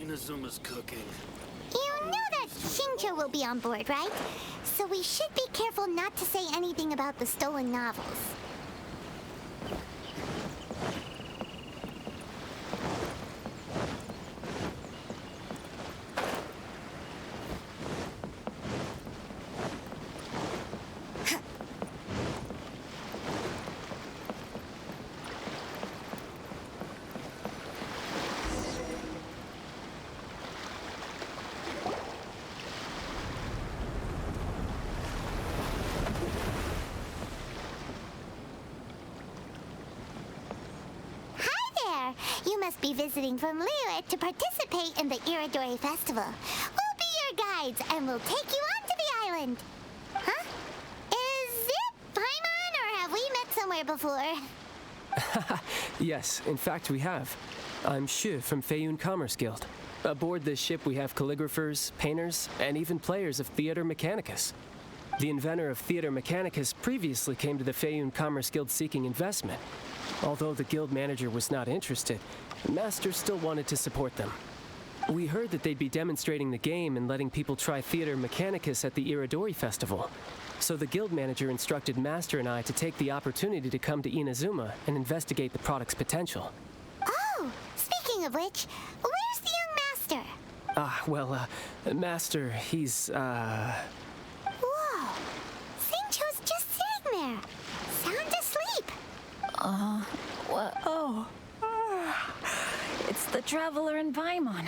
Inazuma's cooking. You know that Xingchiu will be on board, right? So we should be careful not to say anything about the stolen novels. You must be visiting from Liyue to participate in the Irodori Festival. We'll be your guides and we'll take you onto the island. Huh? Is it Paimon or have we met somewhere before? Yes, in fact we have. I'm Xu from Feiyun Commerce Guild. Aboard this ship we have calligraphers, painters, and even players of Theater Mechanicus. The inventor of Theater Mechanicus previously came to the Feiyun Commerce Guild seeking investment. Although the guild manager was not interested, the master still wanted to support them. We heard that they'd be demonstrating the game and letting people try Theater Mechanicus at the Irodori Festival. So the guild manager instructed Master and I to take the opportunity to come to Inazuma and investigate the product's potential. Oh, speaking of which, where's the young master? Master, he's, Whoa! Xingqiu's just sitting there, sound asleep. What? Oh. It's the Traveler and Paimon.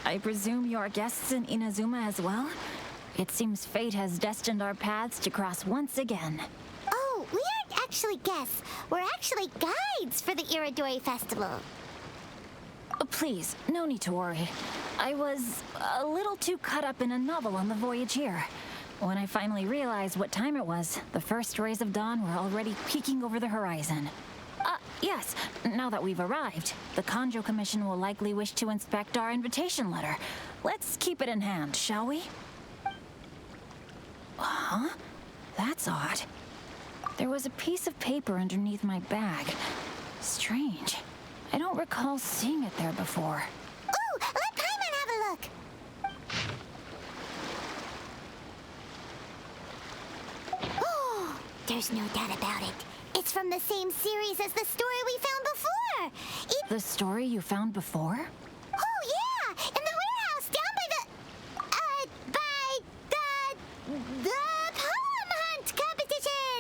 I presume you're guests in Inazuma as well? It seems fate has destined our paths to cross once again. Oh, we aren't actually guests. We're actually guides for the Irodori Festival. Please, no need to worry. I was a little too caught up in a novel on the voyage here. When I finally realized what time it was, the first rays of dawn were already peeking over the horizon. Yes, now that we've arrived, the Kanjo Commission will likely wish to inspect our invitation letter. Let's keep it in hand, shall we? Huh? That's odd. There was a piece of paper underneath my bag. Strange. I don't recall seeing it there before. Ooh, let Paimon have a look! Oh, there's no doubt about it. It's from the same series as the story we found before. The story you found before? Oh, yeah! In the warehouse down by the poem hunt competition!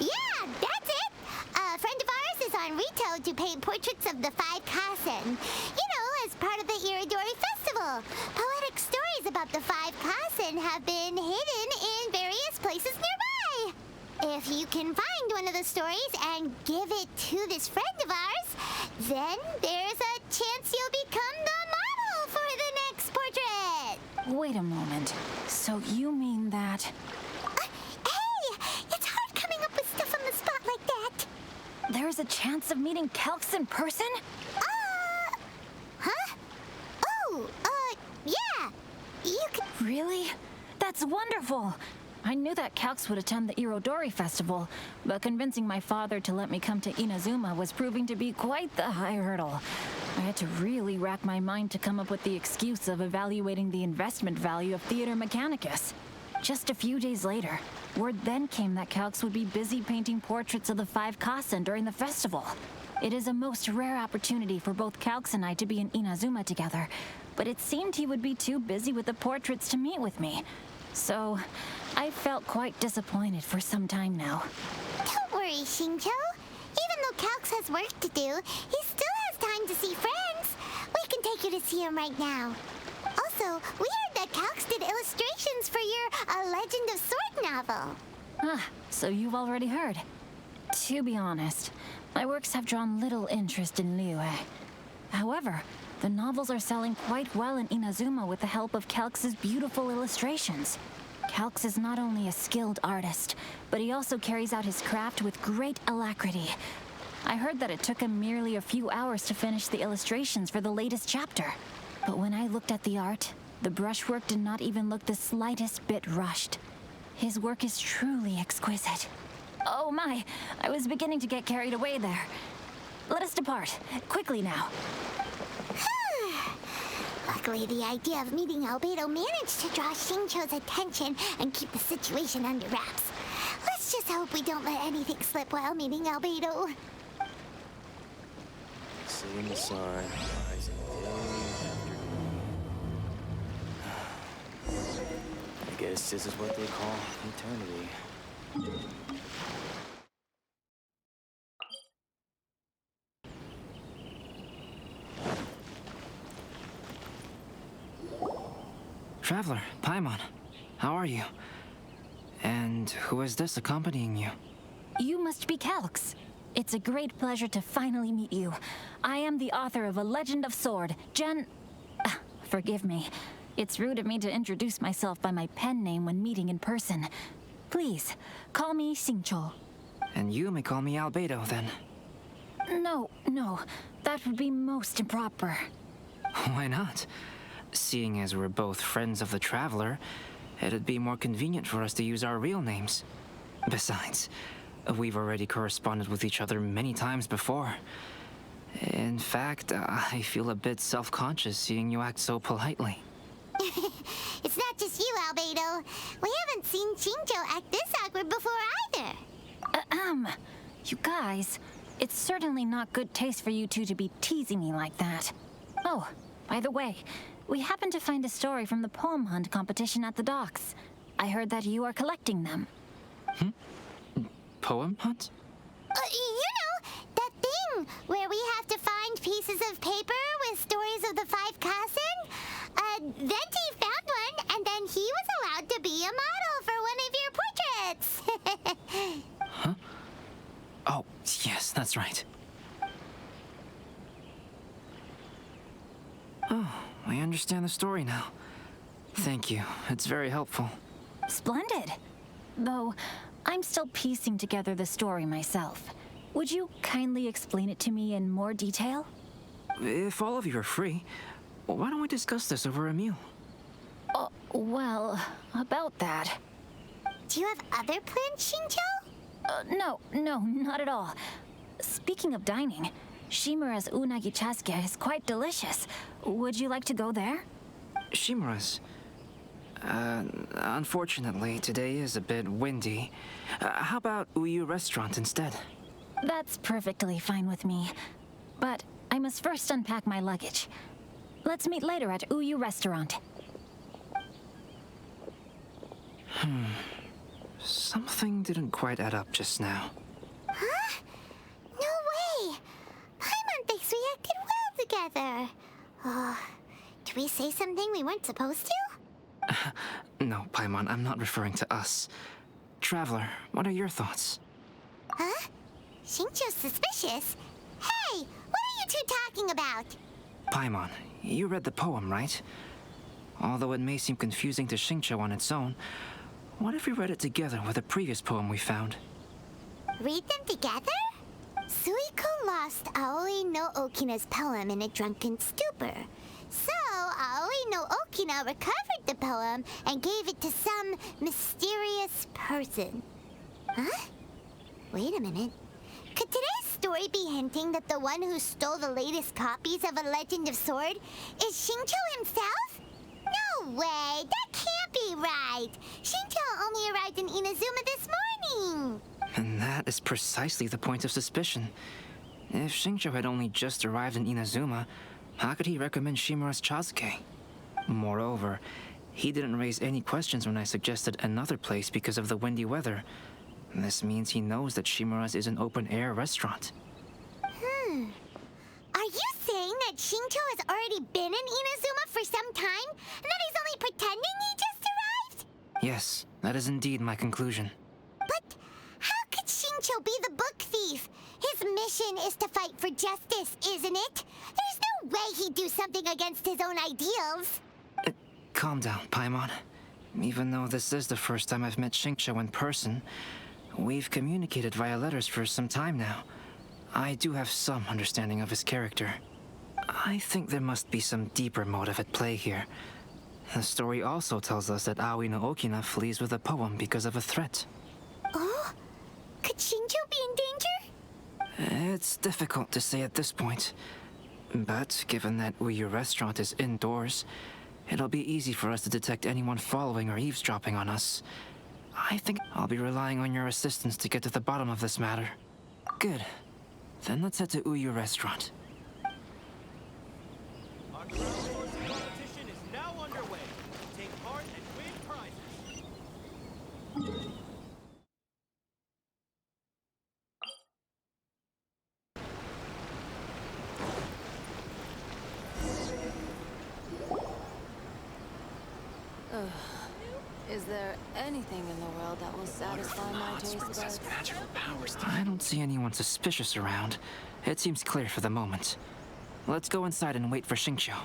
Yeah, that's it! A friend of ours is on Ritou to paint portraits of the 5 Kasen. You know, as part of the Irodori Festival. Poetic stories about the 5 Kasen have been hidden in various places nearby. If you can find one of the stories and give it to this friend of ours, then there's a chance you'll become the model for the next portrait. Wait a moment. So you mean that... Hey! It's hard coming up with stuff on the spot like that. There's a chance of meeting Calx in person? Huh? Oh, yeah. You can... Really? That's wonderful! I knew that Calx would attend the Irodori Festival, but convincing my father to let me come to Inazuma was proving to be quite the high hurdle. I had to really rack my mind to come up with the excuse of evaluating the investment value of Theater Mechanicus. Just a few days later, word then came that Calx would be busy painting portraits of the 5 Kasen during the festival. It is a most rare opportunity for both Calx and I to be in Inazuma together, but it seemed he would be too busy with the portraits to meet with me. So, I felt quite disappointed for some time now. Don't worry, Xingchiu. Even though Calx has work to do, he still has time to see friends. We can take you to see him right now. Also, we heard that Calx did illustrations for your A Legend of Sword novel. So you've already heard. To be honest, my works have drawn little interest in Liyue. However, the novels are selling quite well in Inazuma with the help of Calx's beautiful illustrations. Calx is not only a skilled artist, but he also carries out his craft with great alacrity. I heard that it took him merely a few hours to finish the illustrations for the latest chapter. But when I looked at the art, the brushwork did not even look the slightest bit rushed. His work is truly exquisite. Oh my, I was beginning to get carried away there. Let us depart, quickly now. Luckily, the idea of meeting Albedo managed to draw Xingchiu's attention and keep the situation under wraps. Let's just hope we don't let anything slip while meeting Albedo. Seeing the sun, rising day after day. I guess this is what they call eternity. Traveler, Paimon, how are you? And who is this accompanying you? You must be Calx. It's a great pleasure to finally meet you. I am the author of A Legend of Sword, forgive me. It's rude of me to introduce myself by my pen name when meeting in person. Please, call me Xingchiu. And you may call me Albedo, then. No, that would be most improper. Why not? Seeing as we're both friends of the Traveler, it'd be more convenient for us to use our real names. Besides, we've already corresponded with each other many times before. In fact, I feel a bit self-conscious seeing you act so politely. It's not just you, Albedo. We haven't seen Xingchiu act this awkward before either. You guys, it's certainly not good taste for you two to be teasing me like that. Oh, by the way, we happened to find a story from the poem hunt competition at the docks. I heard that you are collecting them. Poem hunt? You know, that thing where we have to find pieces of paper with stories of the 5 Kasen? Venti found one, and then he was allowed to be a model for one of your portraits. Huh? Oh, yes, that's right. Oh, I understand the story now. Thank you. It's very helpful. Splendid. Though, I'm still piecing together the story myself. Would you kindly explain it to me in more detail? If all of you are free, why don't we discuss this over a meal? Well, about that. Do you have other plans, Xingchiu? No, not at all. Speaking of dining, Shimura's unagi chasuke is quite delicious. Would you like to go there? Shimura's. Unfortunately, today is a bit windy. How about Uyuu Restaurant instead? That's perfectly fine with me. But I must first unpack my luggage. Let's meet later at Uyuu Restaurant. Something didn't quite add up just now. Huh? No way! Paimon thinks we acted well together. Did we say something we weren't supposed to? No, Paimon, I'm not referring to us. Traveler, what are your thoughts? Huh? Xingqiu's suspicious? Hey, what are you two talking about? Paimon, you read the poem, right? Although it may seem confusing to Xingchiu on its own, what if we read it together with a previous poem we found? Read them together? Suiko lost Aoi no Okina's poem in a drunken stupor. So, Aoi no Okina recovered the poem and gave it to some mysterious person. Huh? Wait a minute. Could today's story be hinting that the one who stole the latest copies of A Legend of Sword is Xingchiu himself? No way! That can't be right! Xingchiu only arrived in Inazuma this morning! And that is precisely the point of suspicion. If Xingqiu had only just arrived in Inazuma, how could he recommend Shimura's chasuke? Moreover, he didn't raise any questions when I suggested another place because of the windy weather. This means he knows that Shimura's is an open-air restaurant. Are you saying that Xingqiu has already been in Inazuma for some time? And that he's only pretending he just arrived? Yes, that is indeed my conclusion. But how could Xingqiu be the book thief? His mission is to fight for justice, isn't it? There's no way he'd do something against his own ideals. Calm down, Paimon. Even though this is the first time I've met Xingqiu in person, we've communicated via letters for some time now. I do have some understanding of his character. I think there must be some deeper motive at play here. The story also tells us that Aoi no Okina flees with a poem because of a threat. Oh? Could Xingqiu be in danger? It's difficult to say at this point. But given that Uyuu Restaurant is indoors, it'll be easy for us to detect anyone following or eavesdropping on us. I think I'll be relying on your assistance to get to the bottom of this matter. Good. Then let's head to Uyuu Restaurant. Our crowdsourcing competition is now underway. Take part and win prizes. Is there anything in the world that will satisfy my taste buds? I don't see anyone suspicious around. It seems clear for the moment. Let's go inside and wait for Xingchiu.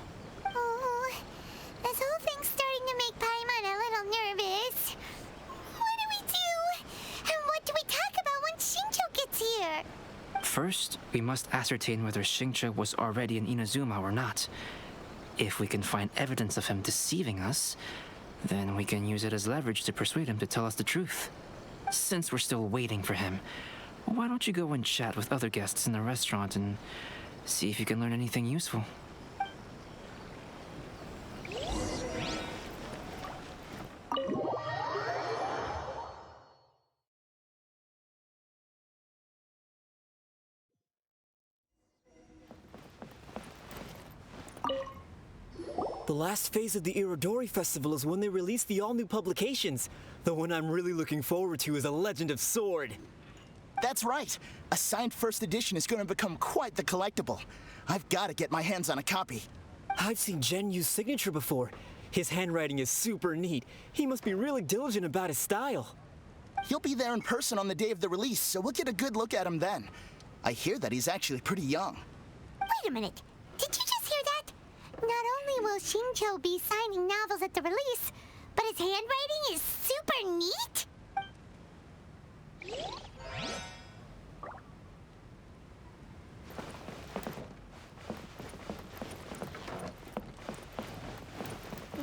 Oh, this whole thing's starting to make Paimon a little nervous. What do we do? And what do we talk about when Xingchiu gets here? First, we must ascertain whether Xingchiu was already in Inazuma or not. If we can find evidence of him deceiving us, then we can use it as leverage to persuade him to tell us the truth. Since we're still waiting for him, why don't you go and chat with other guests in the restaurant and see if you can learn anything useful? The last phase of the Irodori Festival is when they release the all-new publications. The one I'm really looking forward to is A Legend of Sword. That's right. A signed first edition is going to become quite the collectible. I've got to get my hands on a copy. I've seen Genyu's signature before. His handwriting is super neat. He must be really diligent about his style. He'll be there in person on the day of the release, so we'll get a good look at him then. I hear that he's actually pretty young. Wait a minute. Did you just hear that? Not only will Xingchiu be signing novels at the release, but his handwriting is super neat?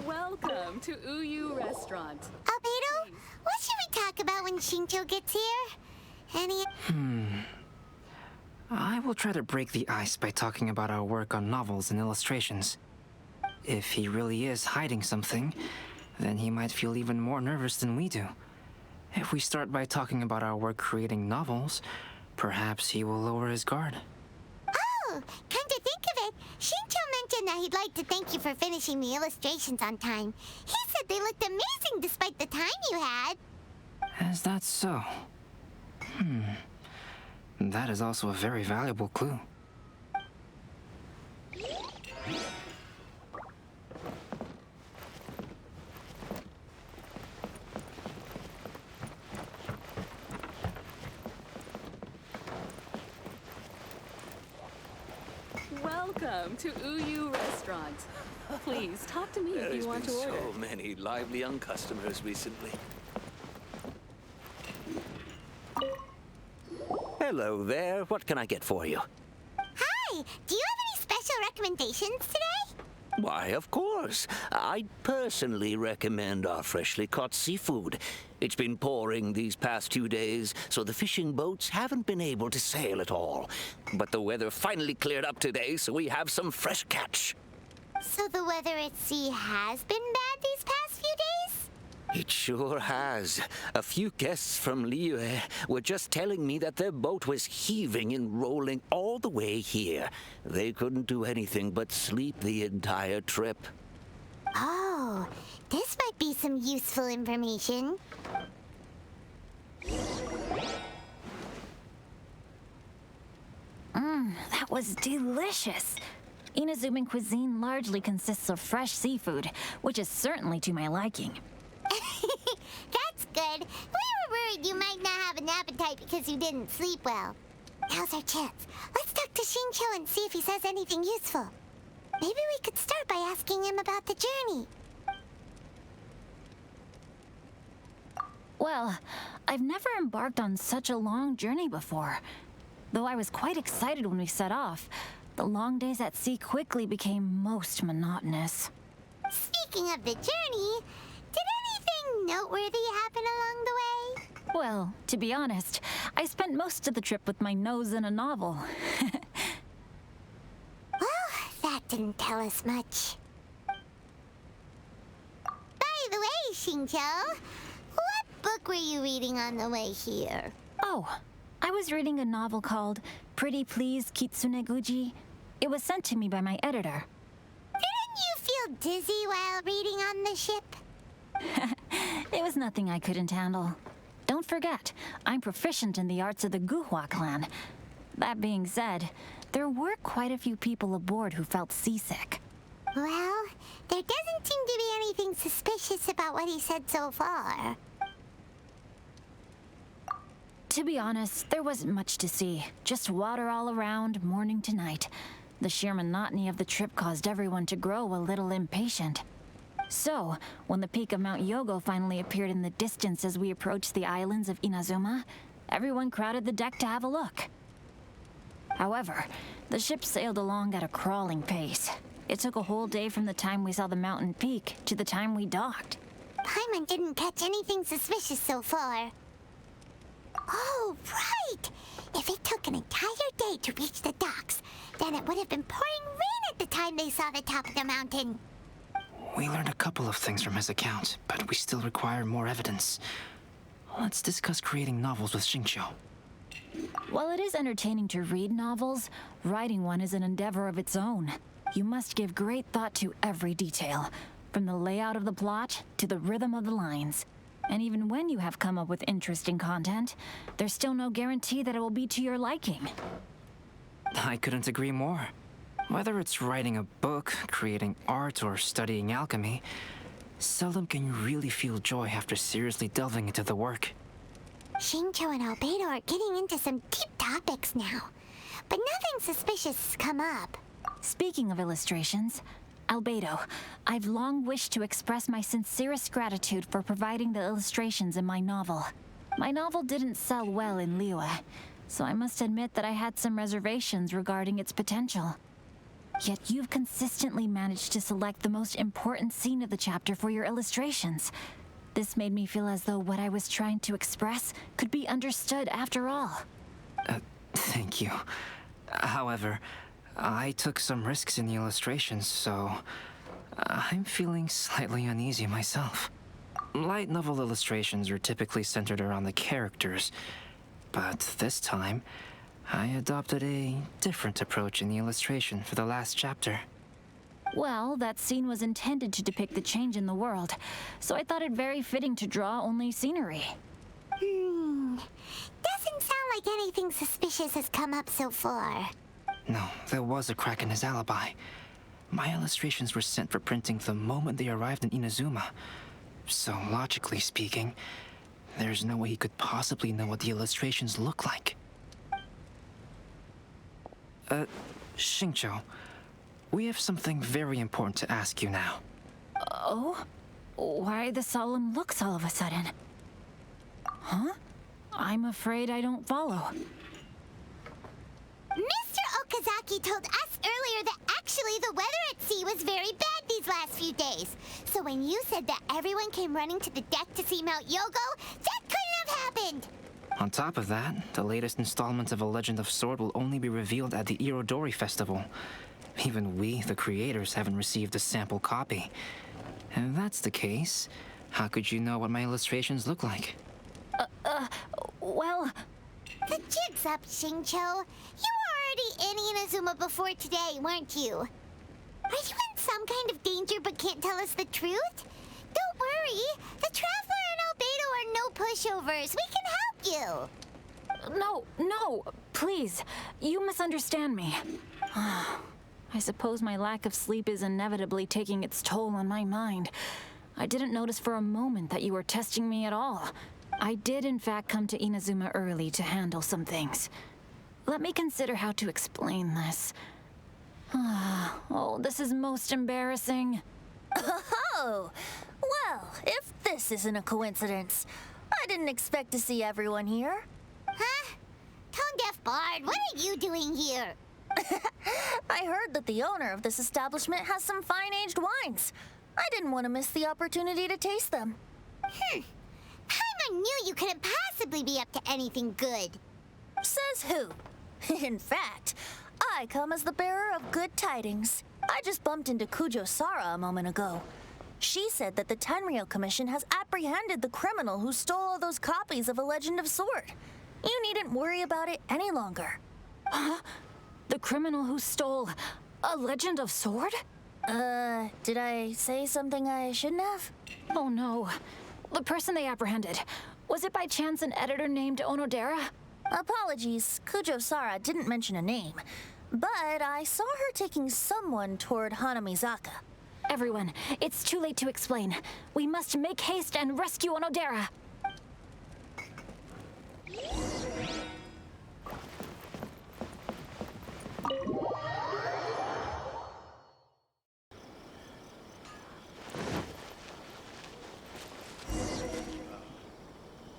Welcome to Uyuu Restaurant. Albedo, what should we talk about when Xingchiu gets here? Any... I will try to break the ice by talking about our work on novels and illustrations. If he really is hiding something, then he might feel even more nervous than we do. If we start by talking about our work creating novels, perhaps he will lower his guard. Oh, come to think of it, Xingchiu mentioned that he'd like to thank you for finishing the illustrations on time. He said they looked amazing despite the time you had. Is that so? That is also a very valuable clue. Welcome to Uyuu Restaurant. Please talk to me if There's you want been to order. so many lively young customers recently. Hello there. What can I get for you? Hi, do you have any special recommendations today? Why, of course. I personally recommend our freshly caught seafood. It's been pouring these past 2 days, so the fishing boats haven't been able to sail at all. But the weather finally cleared up today, so we have some fresh catch. So the weather at sea has been bad these past few days? It sure has. A few guests from Liyue were just telling me that their boat was heaving and rolling all the way here. They couldn't do anything but sleep the entire trip. Oh, this might be some useful information. That was delicious. Inazuman cuisine largely consists of fresh seafood, which is certainly to my liking. That's good. We were worried you might not have an appetite because you didn't sleep well. Now's our chance. Let's talk to Xingchiu and see if he says anything useful. Maybe we could start by asking him about the journey. Well, I've never embarked on such a long journey before. Though I was quite excited when we set off, the long days at sea quickly became most monotonous. Speaking of the journey, did anything noteworthy happen along the way? Well, to be honest, I spent most of the trip with my nose in a novel. Well, didn't tell us much. By the way, Xingchiu, what book were you reading on the way here? Oh, I was reading a novel called Pretty Please Kitsune Guji. It was sent to me by my editor. Didn't you feel dizzy while reading on the ship? It was nothing I couldn't handle. Don't forget, I'm proficient in the arts of the Guhua clan. That being said, there were quite a few people aboard who felt seasick. Well, there doesn't seem to be anything suspicious about what he said so far. To be honest, there wasn't much to see. Just water all around, morning to night. The sheer monotony of the trip caused everyone to grow a little impatient. So, when the peak of Mount Yogo finally appeared in the distance as we approached the islands of Inazuma, everyone crowded the deck to have a look. However, the ship sailed along at a crawling pace. It took a whole day from the time we saw the mountain peak to the time we docked. Paimon didn't catch anything suspicious so far. Oh, right! If it took an entire day to reach the docks, then it would have been pouring rain at the time they saw the top of the mountain. We learned a couple of things from his account, but we still require more evidence. Let's discuss creating novels with Xingchiu. While it is entertaining to read novels, writing one is an endeavor of its own. You must give great thought to every detail, from the layout of the plot to the rhythm of the lines. And even when you have come up with interesting content, there's still no guarantee that it will be to your liking. I couldn't agree more. Whether it's writing a book, creating art, or studying alchemy, seldom can you really feel joy after seriously delving into the work. Xingchiu and Albedo are getting into some deep topics now, but nothing suspicious has come up. Speaking of illustrations, Albedo, I've long wished to express my sincerest gratitude for providing the illustrations in my novel. My novel didn't sell well in Liyue, so I must admit that I had some reservations regarding its potential. Yet you've consistently managed to select the most important scene of the chapter for your illustrations. This made me feel as though what I was trying to express could be understood after all. Thank you. However, I took some risks in the illustrations, so I'm feeling slightly uneasy myself. Light novel illustrations are typically centered around the characters, but this time, I adopted a different approach in the illustration for the last chapter. Well, that scene was intended to depict the change in the world, so I thought it very fitting to draw only scenery. Doesn't sound like anything suspicious has come up so far. No, there was a crack in his alibi. My illustrations were sent for printing the moment they arrived in Inazuma. So, logically speaking, there's no way he could possibly know what the illustrations look like. Xingchiu, we have something very important to ask you now. Oh? Why the solemn looks all of a sudden? Huh? I'm afraid I don't follow. Mr. Okazaki told us earlier that actually the weather at sea was very bad these last few days. So when you said that everyone came running to the deck to see Mount Yogo, that couldn't have happened! On top of that, the latest installment of A Legend of Sword will only be revealed at the Irodori Festival. Even we, the creators, haven't received a sample copy. And if that's the case, how could you know what my illustrations look like? Well... The jig's up, Xingchiu. You were already in Inazuma before today, weren't you? Are you in some kind of danger but can't tell us the truth? Don't worry. The Traveler and Albedo are no pushovers. We can help you. No, please. You misunderstand me. I suppose my lack of sleep is inevitably taking its toll on my mind. I didn't notice for a moment that you were testing me at all. I did in fact come to Inazuma early to handle some things. Let me consider how to explain this. Oh, this is most embarrassing. Oh, well, if this isn't a coincidence, I didn't expect to see everyone here. Huh? Tone-deaf Bard, what are you doing here? I heard that the owner of this establishment has some fine-aged wines. I didn't want to miss the opportunity to taste them. Paimon knew you couldn't possibly be up to anything good. Says who? In fact, I come as the bearer of good tidings. I just bumped into Kujo Sara a moment ago. She said that the Tenryou Commission has apprehended the criminal who stole all those copies of A Legend of Sword. You needn't worry about it any longer. Huh? The criminal who stole A Legend of Sword? Did I say something I shouldn't have? Oh no. The person they apprehended, was it by chance an editor named Onodera? Apologies, Kujo Sara didn't mention a name, but I saw her taking someone toward Hanamizaka. Everyone, it's too late to explain. We must make haste and rescue Onodera.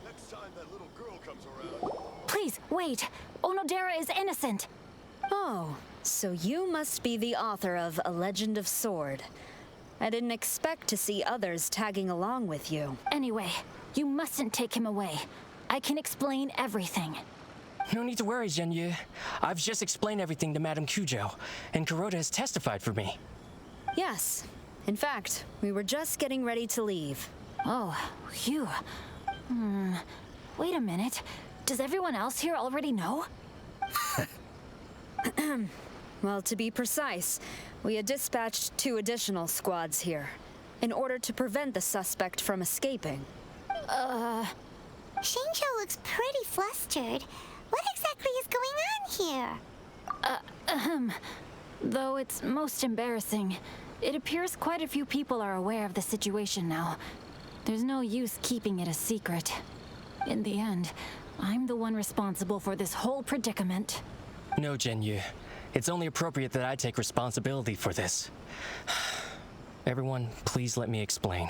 Next time that little girl comes around. Please, wait. Onodera is innocent. Oh, so you must be the author of A Legend of Sword. I didn't expect to see others tagging along with you. Anyway, you mustn't take him away. I can explain everything. No need to worry, Xingchiu. I've just explained everything to Madame Kujo, and Kuroda has testified for me. Yes. In fact, we were just getting ready to leave. Oh, phew. Wait a minute. Does everyone else here already know? Well, to be precise, we had dispatched 2 additional squads here, in order to prevent the suspect from escaping. Xingchiu looks pretty flustered. What exactly is going on here? Though it's most embarrassing, it appears quite a few people are aware of the situation now. There's no use keeping it a secret. In the end, I'm the one responsible for this whole predicament. No, Xingchiu. It's only appropriate that I take responsibility for this. Everyone, please let me explain.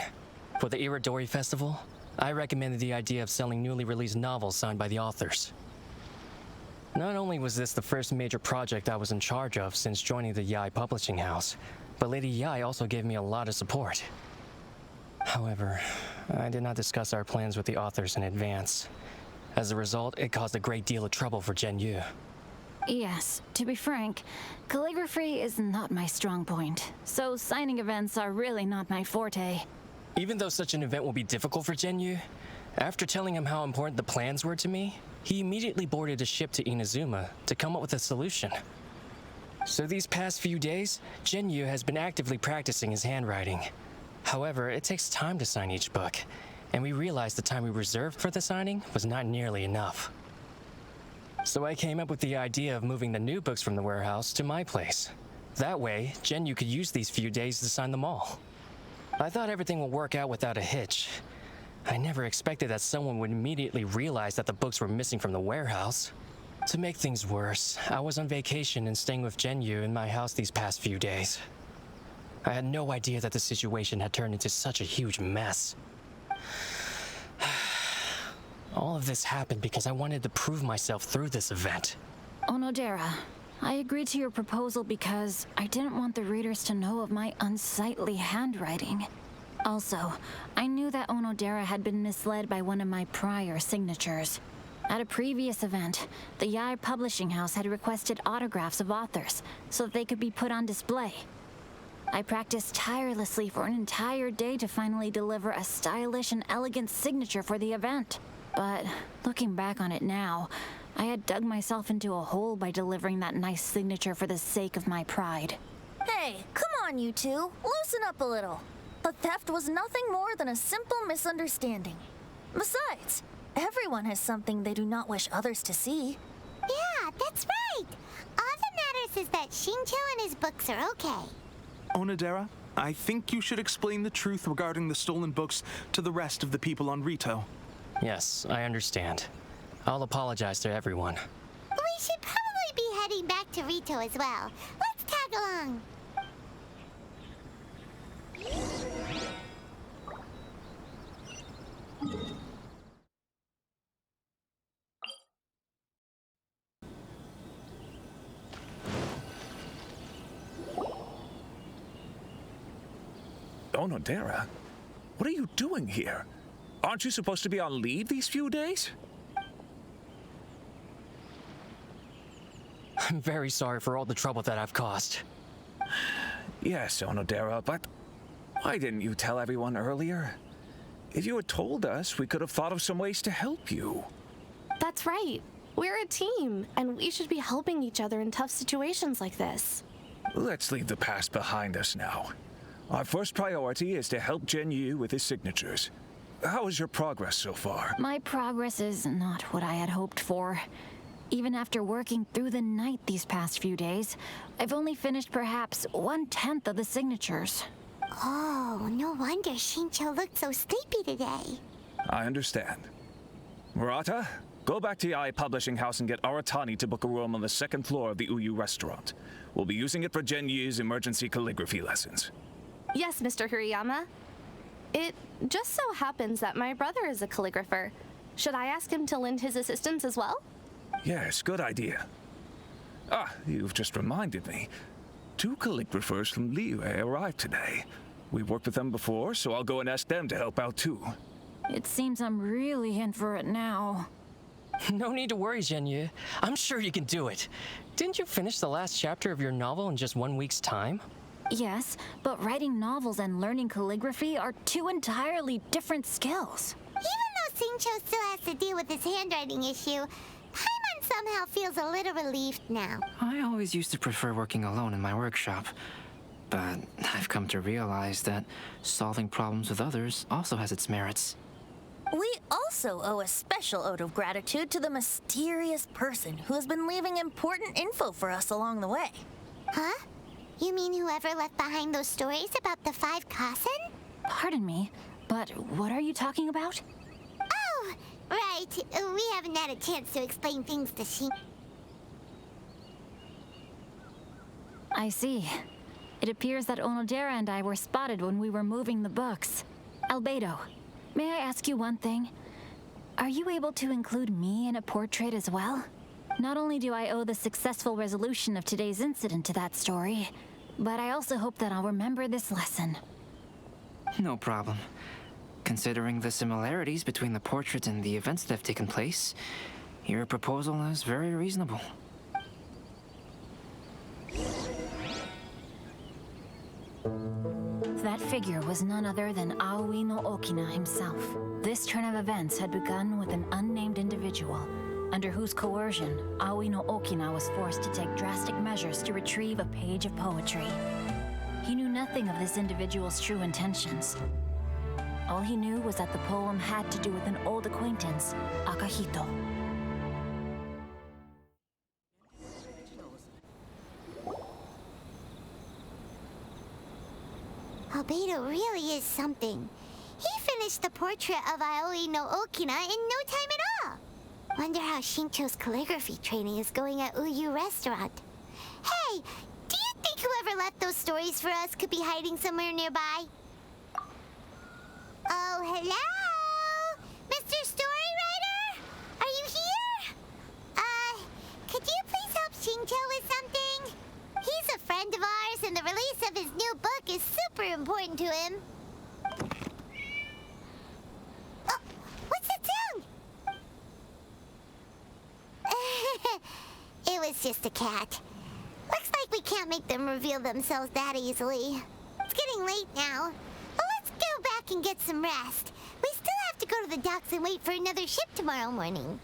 For the Irodori Festival, I recommended the idea of selling newly released novels signed by the authors. Not only was this the first major project I was in charge of since joining the Yai publishing house, but Lady Yai also gave me a lot of support. However, I did not discuss our plans with the authors in advance. As a result, it caused a great deal of trouble for Xingchiu. Yes, to be frank, calligraphy is not my strong point, so signing events are really not my forte. Even though such an event will be difficult for Xingchiu, after telling him how important the plans were to me, he immediately boarded a ship to Inazuma to come up with a solution. So these past few days, Xingchiu has been actively practicing his handwriting. However, it takes time to sign each book, and we realized the time we reserved for the signing was not nearly enough. So I came up with the idea of moving the new books from the warehouse to my place. That way, Xingchiu could use these few days to sign them all. I thought everything would work out without a hitch. I never expected that someone would immediately realize that the books were missing from the warehouse. To make things worse, I was on vacation and staying with Xingchiu in my house these past few days. I had no idea that the situation had turned into such a huge mess. All of this happened because I wanted to prove myself through this event. Onodera, I agreed to your proposal because I didn't want the readers to know of my unsightly handwriting. Also, I knew that Onodera had been misled by one of my prior signatures. At a previous event, the Yai publishing house had requested autographs of authors so that they could be put on display. I practiced tirelessly for an entire day to finally deliver a stylish and elegant signature for the event. But looking back on it now, I had dug myself into a hole by delivering that nice signature for the sake of my pride. Hey, come on, you two. Loosen up a little. The theft was nothing more than a simple misunderstanding. Besides, everyone has something they do not wish others to see. Yeah, that's right. All that matters is that Xingchiu and his books are okay. Onodera, I think you should explain the truth regarding the stolen books to the rest of the people on Ritou. Yes, I understand. I'll apologize to everyone. We should probably be heading back to Ritou as well. Let's tag along. Onodera, what are you doing here? Aren't you supposed to be on leave these few days? I'm very sorry for all the trouble that I've caused. Yes, Onodera, but why didn't you tell everyone earlier? If you had told us, we could have thought of some ways to help you. That's right. We're a team, and we should be helping each other in tough situations like this. Let's leave the past behind us now. Our first priority is to help Xingchiu with his signatures. How is your progress so far? My progress is not what I had hoped for. Even after working through the night these past few days, I've only finished perhaps 1/10 of the signatures. Oh, no wonder Xingchiu looked so sleepy today. I understand. Murata, go back to Yae Publishing House and get Aratani to book a room on the second floor of the Uyuu Restaurant. We'll be using it for Xingchiu's emergency calligraphy lessons. Yes, Mr. Hirayama. It just so happens that my brother is a calligrapher. Should I ask him to lend his assistance as well? Yes, good idea. Ah, you've just reminded me. 2 calligraphers from Liyue arrived today. We've worked with them before, so I'll go and ask them to help out too. It seems I'm really in for it now. No need to worry, Xingchiu. I'm sure you can do it. Didn't you finish the last chapter of your novel in just 1 week's time? Yes, but writing novels and learning calligraphy are 2 entirely different skills. Even though Xingchiu still has to deal with his handwriting issue, Paimon somehow feels a little relieved now. I always used to prefer working alone in my workshop. But I've come to realize that solving problems with others also has its merits. We also owe a special ode of gratitude to the mysterious person who has been leaving important info for us along the way. Huh? You mean whoever left behind those stories about the 5 Kasen? Pardon me, but what are you talking about? Oh, right. We haven't had a chance to explain things to Xing. I see. It appears that Onodera and I were spotted when we were moving the books. Albedo, may I ask you one thing? Are you able to include me in a portrait as well? Not only do I owe the successful resolution of today's incident to that story, but I also hope that I'll remember this lesson. No problem. Considering the similarities between the portrait and the events that have taken place, your proposal is very reasonable. That figure was none other than Aoi no Okina himself. This turn of events had begun with an unnamed individual, under whose coercion, Aoi no Okina was forced to take drastic measures to retrieve a page of poetry. He knew nothing of this individual's true intentions. All he knew was that the poem had to do with an old acquaintance, Akahito. Albedo really is something. He finished the portrait of Aoi no Okina in no time at all. Wonder how Xingchiu's calligraphy training is going at Uyuu Restaurant. Hey, do you think whoever left those stories for us could be hiding somewhere nearby? Oh, hello? Mr. Storywriter? Are you here? Could you please help Xingchiu with something? He's a friend of ours, and the release of his new book is super important to him. Oh, what's that sound? It was just a cat. Looks like we can't make them reveal themselves that easily. It's getting late now. Well, let's go back and get some rest. We still have to go to the docks and wait for another ship tomorrow morning.